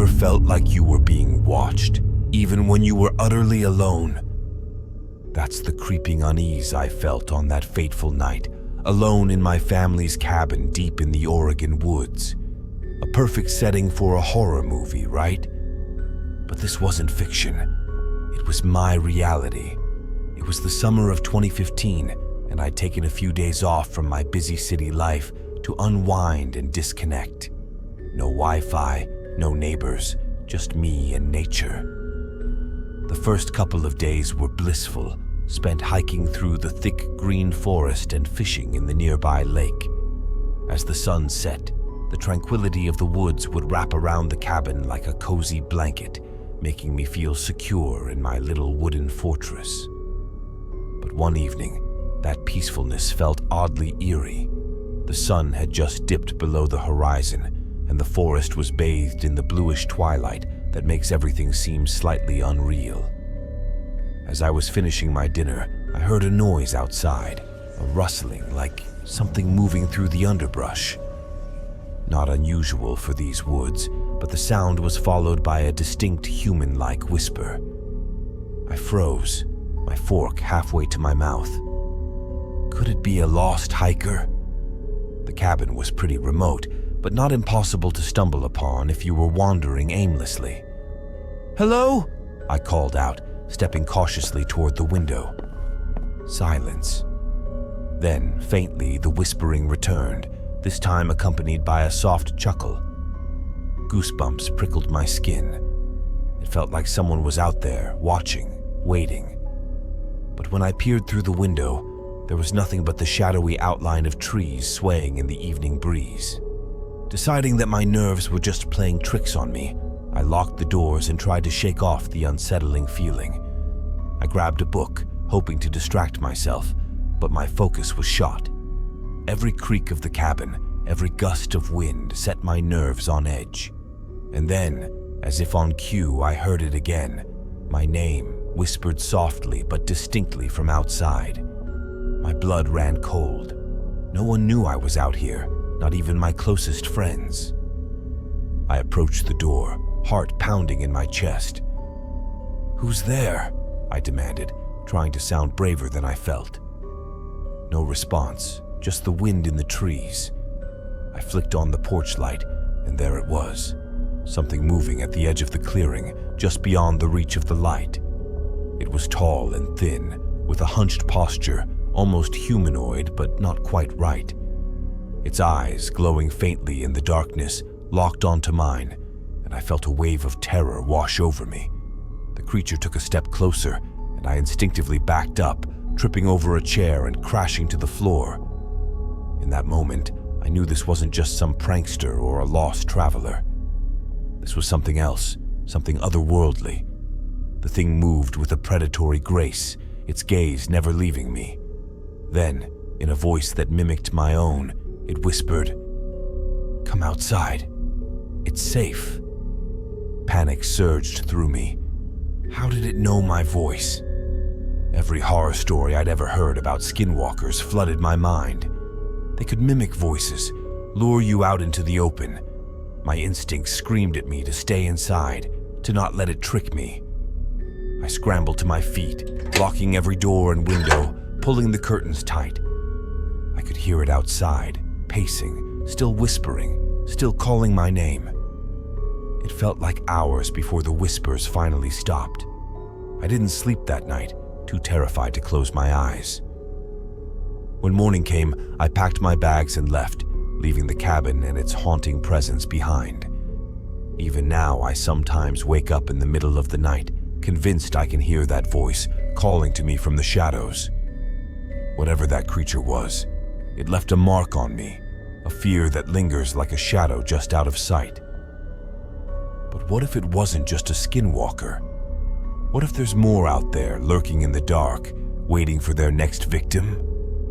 felt like you were being watched, even when you were utterly alone? That's the creeping unease I felt on that fateful night, alone in my family's cabin deep in the Oregon woods. A perfect setting for a horror movie, right? But this wasn't fiction. It was my reality. It was the summer of 2015, and I'd taken a few days off from my busy city life to unwind and disconnect. No Wi-Fi, no neighbors, just me and nature. The first couple of days were blissful, spent hiking through the thick green forest and fishing in the nearby lake. As the sun set, the tranquility of the woods would wrap around the cabin like a cozy blanket, making me feel secure in my little wooden fortress. But one evening, that peacefulness felt oddly eerie. The sun had just dipped below the horizon, and the forest was bathed in the bluish twilight that makes everything seem slightly unreal. As I was finishing my dinner, I heard a noise outside, a rustling like something moving through the underbrush. Not unusual for these woods, but the sound was followed by a distinct human-like whisper. I froze, my fork halfway to my mouth. Could it be a lost hiker? The cabin was pretty remote, but not impossible to stumble upon if you were wandering aimlessly. "Hello?" I called out, stepping cautiously toward the window. Silence. Then, faintly, the whispering returned, this time accompanied by a soft chuckle. Goosebumps prickled my skin. It felt like someone was out there, watching, waiting. But when I peered through the window, there was nothing but the shadowy outline of trees swaying in the evening breeze. Deciding that my nerves were just playing tricks on me, I locked the doors and tried to shake off the unsettling feeling. I grabbed a book, hoping to distract myself, but my focus was shot. Every creak of the cabin, every gust of wind set my nerves on edge. And then, as if on cue, I heard it again, my name, whispered softly but distinctly from outside. My blood ran cold. No one knew I was out here, not even my closest friends. I approached the door, heart pounding in my chest. "Who's there?" I demanded, trying to sound braver than I felt. No response, just the wind in the trees. I flicked on the porch light, and there it was, something moving at the edge of the clearing, just beyond the reach of the light. It was tall and thin, with a hunched posture, almost humanoid, but not quite right. Its eyes, glowing faintly in the darkness, locked onto mine, and I felt a wave of terror wash over me. The creature took a step closer, and I instinctively backed up, tripping over a chair and crashing to the floor. In that moment, I knew this wasn't just some prankster or a lost traveler. This was something else, something otherworldly. The thing moved with a predatory grace, its gaze never leaving me. Then, in a voice that mimicked my own, it whispered, "Come outside. It's safe." Panic surged through me. How did it know my voice? Every horror story I'd ever heard about skinwalkers flooded my mind. They could mimic voices, lure you out into the open. My instincts screamed at me to stay inside, to not let it trick me. I scrambled to my feet, locking every door and window, pulling the curtains tight. I could hear it outside, pacing, still whispering, still calling my name. It felt like hours before the whispers finally stopped. I didn't sleep that night, too terrified to close my eyes. When morning came, I packed my bags and left, leaving the cabin and its haunting presence behind. Even now, I sometimes wake up in the middle of the night, convinced I can hear that voice calling to me from the shadows. Whatever that creature was, it left a mark on me, a fear that lingers like a shadow just out of sight. But what if it wasn't just a skinwalker? What if there's more out there lurking in the dark, waiting for their next victim?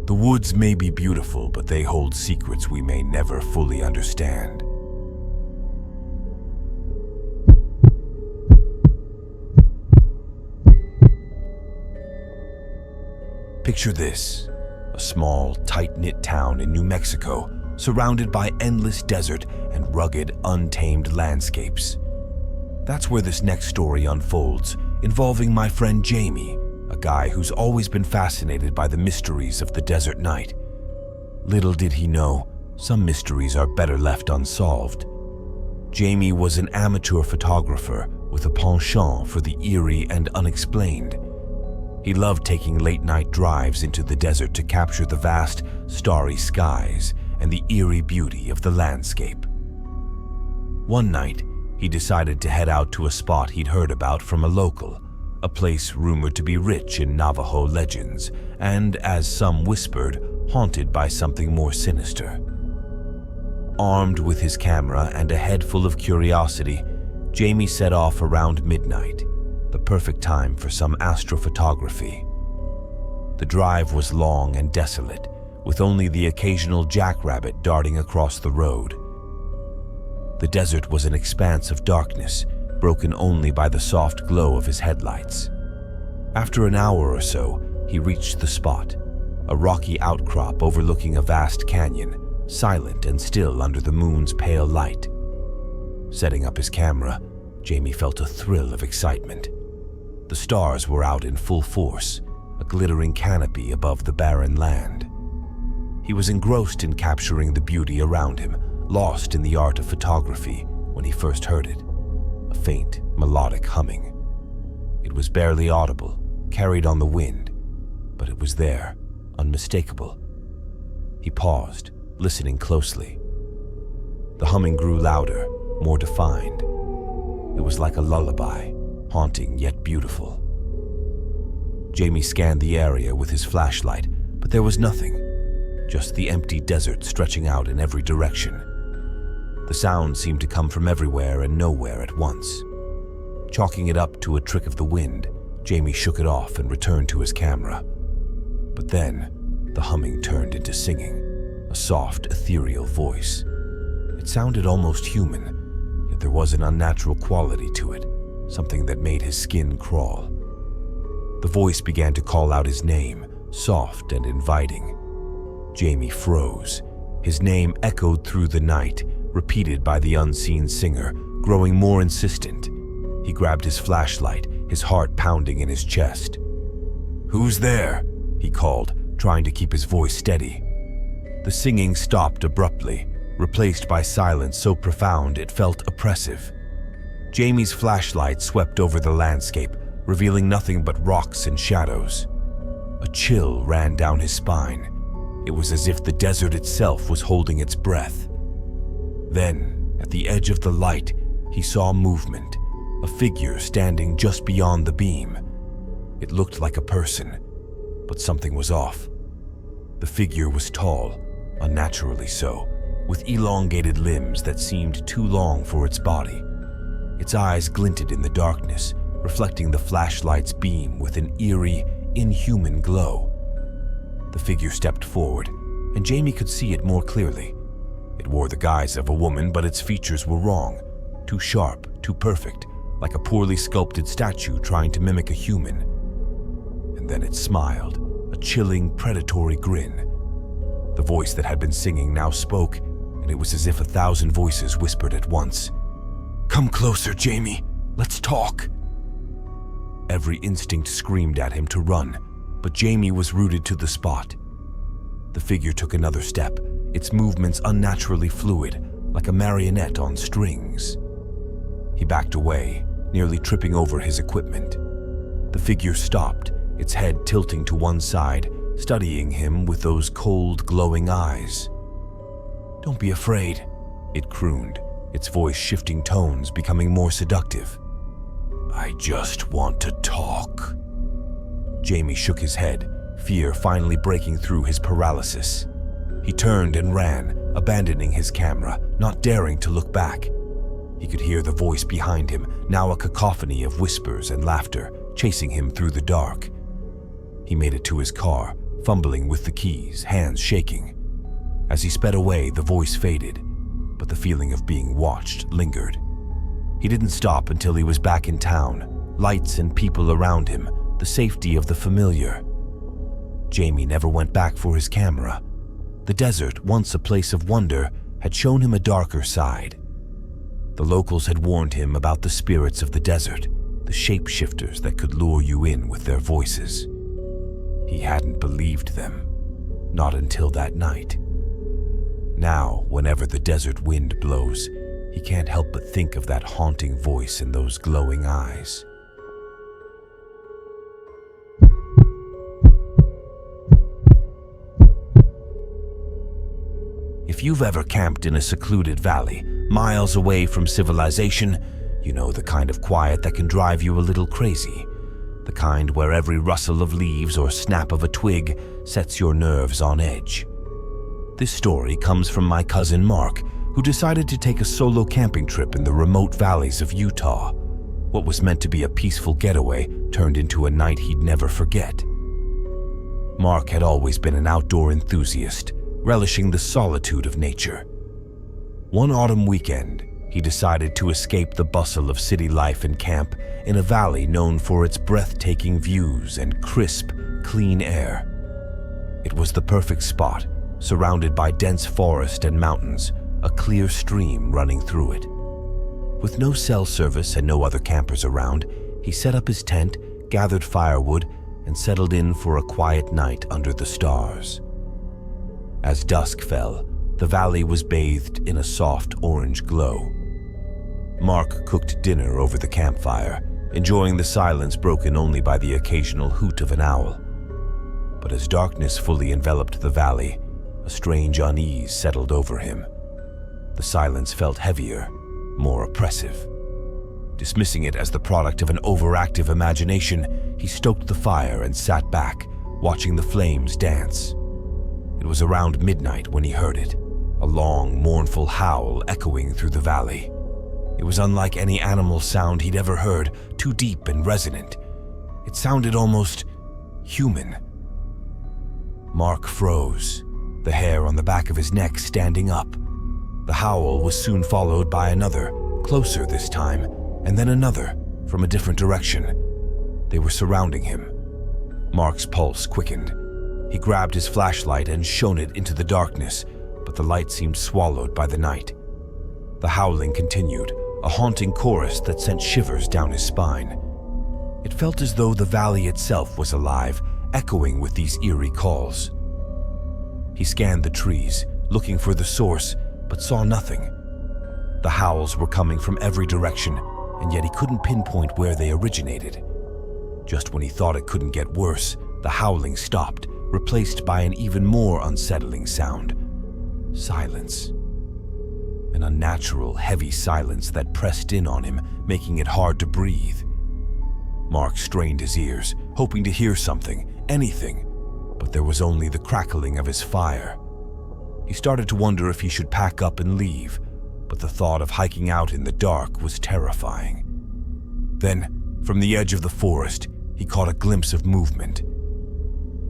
The woods may be beautiful, but they hold secrets we may never fully understand. Picture this, a small, tight-knit town in New Mexico, surrounded by endless desert and rugged, untamed landscapes. That's where this next story unfolds, involving my friend Jamie, a guy who's always been fascinated by the mysteries of the desert night. Little did he know, some mysteries are better left unsolved. Jamie was an amateur photographer with a penchant for the eerie and unexplained. He loved taking late-night drives into the desert to capture the vast, starry skies and the eerie beauty of the landscape. One night, he decided to head out to a spot he'd heard about from a local, a place rumored to be rich in Navajo legends and, as some whispered, haunted by something more sinister. Armed with his camera and a head full of curiosity, Jamie set off around midnight, the perfect time for some astrophotography. The drive was long and desolate, with only the occasional jackrabbit darting across the road. The desert was an expanse of darkness, broken only by the soft glow of his headlights. After an hour or so, he reached the spot, a rocky outcrop overlooking a vast canyon, silent and still under the moon's pale light. Setting up his camera, Jamie felt a thrill of excitement. The stars were out in full force, a glittering canopy above the barren land. He was engrossed in capturing the beauty around him, lost in the art of photography when he first heard it, a faint, melodic humming. It was barely audible, carried on the wind, but it was there, unmistakable. He paused, listening closely. The humming grew louder, more defined. It was like a lullaby, haunting yet beautiful. Jamie scanned the area with his flashlight, but there was nothing, just the empty desert stretching out in every direction. The sound seemed to come from everywhere and nowhere at once. Chalking it up to a trick of the wind, Jamie shook it off and returned to his camera. But then, the humming turned into singing, a soft, ethereal voice. It sounded almost human, yet there was an unnatural quality to it, something that made his skin crawl. The voice began to call out his name, soft and inviting. Jamie froze. His name echoed through the night, repeated by the unseen singer, growing more insistent. He grabbed his flashlight, his heart pounding in his chest. "Who's there?" he called, trying to keep his voice steady. The singing stopped abruptly, replaced by silence so profound it felt oppressive. Jamie's flashlight swept over the landscape, revealing nothing but rocks and shadows. A chill ran down his spine. It was as if the desert itself was holding its breath. Then, at the edge of the light, he saw movement, a figure standing just beyond the beam. It looked like a person, but something was off. The figure was tall, unnaturally so, with elongated limbs that seemed too long for its body. Its eyes glinted in the darkness, reflecting the flashlight's beam with an eerie, inhuman glow. The figure stepped forward, and Jamie could see it more clearly. It wore the guise of a woman, but its features were wrong, too sharp, too perfect, like a poorly sculpted statue trying to mimic a human. And then it smiled, a chilling, predatory grin. The voice that had been singing now spoke, and it was as if 1,000 voices whispered at once. "Come closer, Jamie. Let's talk." Every instinct screamed at him to run, but Jamie was rooted to the spot. The figure took another step, its movements unnaturally fluid, like a marionette on strings. He backed away, nearly tripping over his equipment. The figure stopped, its head tilting to one side, studying him with those cold, glowing eyes. "Don't be afraid," it crooned, its voice shifting tones, becoming more seductive. "I just want to talk." Jamie shook his head, fear finally breaking through his paralysis. He turned and ran, abandoning his camera, not daring to look back. He could hear the voice behind him, now a cacophony of whispers and laughter, chasing him through the dark. He made it to his car, fumbling with the keys, hands shaking. As he sped away, the voice faded, but the feeling of being watched lingered. He didn't stop until he was back in town, lights and people around him, the safety of the familiar. Jamie never went back for his camera. The desert, once a place of wonder, had shown him a darker side. The locals had warned him about the spirits of the desert, the shapeshifters that could lure you in with their voices. He hadn't believed them, not until that night. Now, whenever the desert wind blows, he can't help but think of that haunting voice and those glowing eyes. If you've ever camped in a secluded valley, miles away from civilization, you know the kind of quiet that can drive you a little crazy. The kind where every rustle of leaves or snap of a twig sets your nerves on edge. This story comes from my cousin Mark, who decided to take a solo camping trip in the remote valleys of Utah. What was meant to be a peaceful getaway turned into a night he'd never forget. Mark had always been an outdoor enthusiast, relishing the solitude of nature. One autumn weekend, he decided to escape the bustle of city life and camp in a valley known for its breathtaking views and crisp, clean air. It was the perfect spot, surrounded by dense forest and mountains, a clear stream running through it. With no cell service and no other campers around, he set up his tent, gathered firewood, and settled in for a quiet night under the stars. As dusk fell, the valley was bathed in a soft orange glow. Mark cooked dinner over the campfire, enjoying the silence broken only by the occasional hoot of an owl. But as darkness fully enveloped the valley, a strange unease settled over him. The silence felt heavier, more oppressive. Dismissing it as the product of an overactive imagination, he stoked the fire and sat back, watching the flames dance. It was around midnight when he heard it, a long, mournful howl echoing through the valley. It was unlike any animal sound he'd ever heard, too deep and resonant. It sounded almost human. Mark froze, the hair on the back of his neck standing up. The howl was soon followed by another, closer this time, and then another, from a different direction. They were surrounding him. Mark's pulse quickened. He grabbed his flashlight and shone it into the darkness, but the light seemed swallowed by the night. The howling continued, a haunting chorus that sent shivers down his spine. It felt as though the valley itself was alive, echoing with these eerie calls. He scanned the trees, looking for the source, but saw nothing. The howls were coming from every direction, and yet he couldn't pinpoint where they originated. Just when he thought it couldn't get worse, the howling stopped, replaced by an even more unsettling sound. Silence. An unnatural, heavy silence that pressed in on him, making it hard to breathe. Mark strained his ears, hoping to hear something, anything, but there was only the crackling of his fire. He started to wonder if he should pack up and leave, but the thought of hiking out in the dark was terrifying. Then, from the edge of the forest, he caught a glimpse of movement.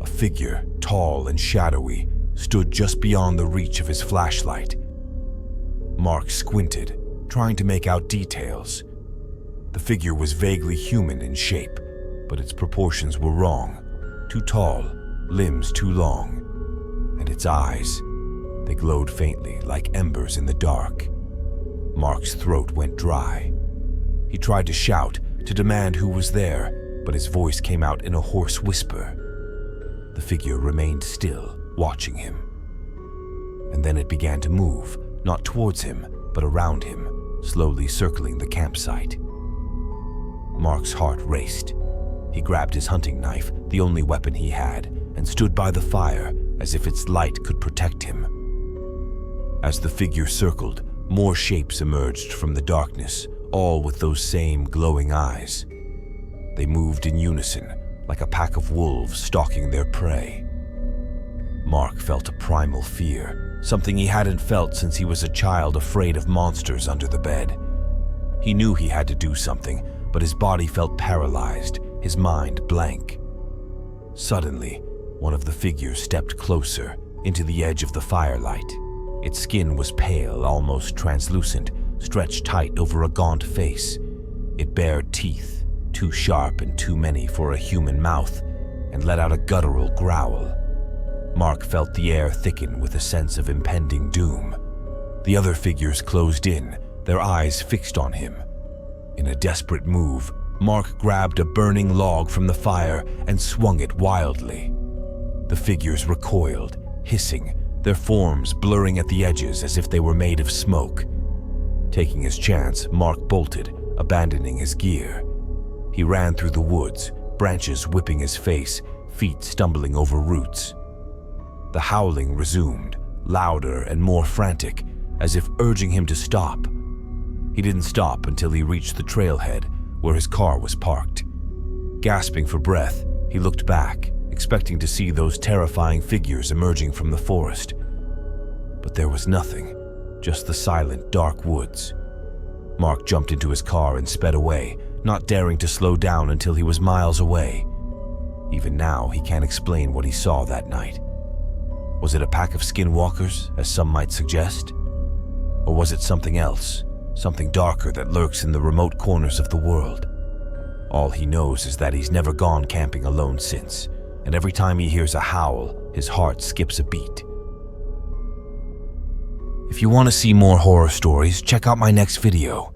A figure, tall and shadowy, stood just beyond the reach of his flashlight. Mark squinted, trying to make out details. The figure was vaguely human in shape, but its proportions were wrong. Too tall, limbs too long. And its eyes, they glowed faintly like embers in the dark. Mark's throat went dry. He tried to shout, to demand who was there, but his voice came out in a hoarse whisper. The figure remained still, watching him. And then it began to move, not towards him, but around him, slowly circling the campsite. Mark's heart raced. He grabbed his hunting knife, the only weapon he had, and stood by the fire as if its light could protect him. As the figure circled, more shapes emerged from the darkness, all with those same glowing eyes. They moved in unison, like a pack of wolves stalking their prey. Mark felt a primal fear, something he hadn't felt since he was a child afraid of monsters under the bed. He knew he had to do something, but his body felt paralyzed, his mind blank. Suddenly, one of the figures stepped closer, into the edge of the firelight. Its skin was pale, almost translucent, stretched tight over a gaunt face. It bared teeth, too sharp and too many for a human mouth, and let out a guttural growl. Mark felt the air thicken with a sense of impending doom. The other figures closed in, their eyes fixed on him. In a desperate move, Mark grabbed a burning log from the fire and swung it wildly. The figures recoiled, hissing, their forms blurring at the edges as if they were made of smoke. Taking his chance, Mark bolted, abandoning his gear. He ran through the woods, branches whipping his face, feet stumbling over roots. The howling resumed, louder and more frantic, as if urging him to stop. He didn't stop until he reached the trailhead, where his car was parked. Gasping for breath, he looked back, expecting to see those terrifying figures emerging from the forest. But there was nothing, just the silent, dark woods. Mark jumped into his car and sped away, not daring to slow down until he was miles away. Even now, he can't explain what he saw that night. Was it a pack of skinwalkers, as some might suggest? Or was it something else, something darker that lurks in the remote corners of the world? All he knows is that he's never gone camping alone since, and every time he hears a howl, his heart skips a beat. If you want to see more horror stories, check out my next video.